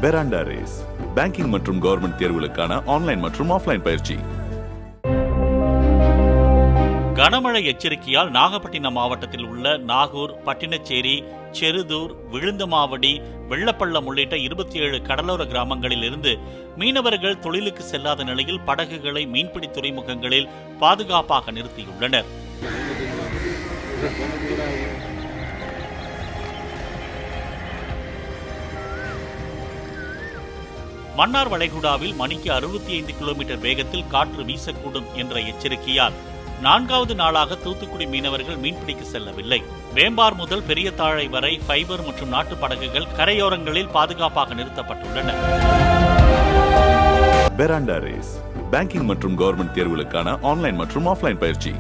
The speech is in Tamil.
பெராண்டா ரேஸ் பேங்கிங் மற்றும் கவர்மெண்ட் தேர்வுகளுக்கான ஆன்லைன் மற்றும் ஆஃப்லைன் பயிற்சி. கனமழை எச்சரிக்கையால் நாகப்பட்டினம் மாவட்டத்தில் உள்ள நாகூர், பட்டினச்சேரி, செருதூர், விழுந்தமாவடி, வெள்ளப்பள்ளம் உள்ளிட்ட 27 கடலோர கிராமங்களில் இருந்து மீனவர்கள் தொழிலுக்கு செல்லாத நிலையில் படகுகளை மீன்பிடி துறைமுகங்களில் பாதுகாப்பாக நிறுத்தியுள்ளனர். மன்னார் வளைகுடாவில் மணிக்கு 65 கிலோமீட்டர் வேகத்தில் காற்று வீசக்கூடும் என்ற எச்சரிக்கையால் 4வது நாளாக தூத்துக்குடி மீனவர்கள் மீன்பிடிக்க செல்லவில்லை. வேம்பார் முதல் பெரிய தாழை வரை ஃபைபர் மற்றும் நாட்டு படகுகள் கரையோரங்களில் பாதுகாப்பாக நிறுத்தப்பட்டுள்ளன. பெராண்டா ரேஸ் பேங்கிங் மற்றும் கவர்மெண்ட் தேர்வுகளுக்கான ஆன்லைன் மற்றும் ஆஃப்லைன் பயிற்சி.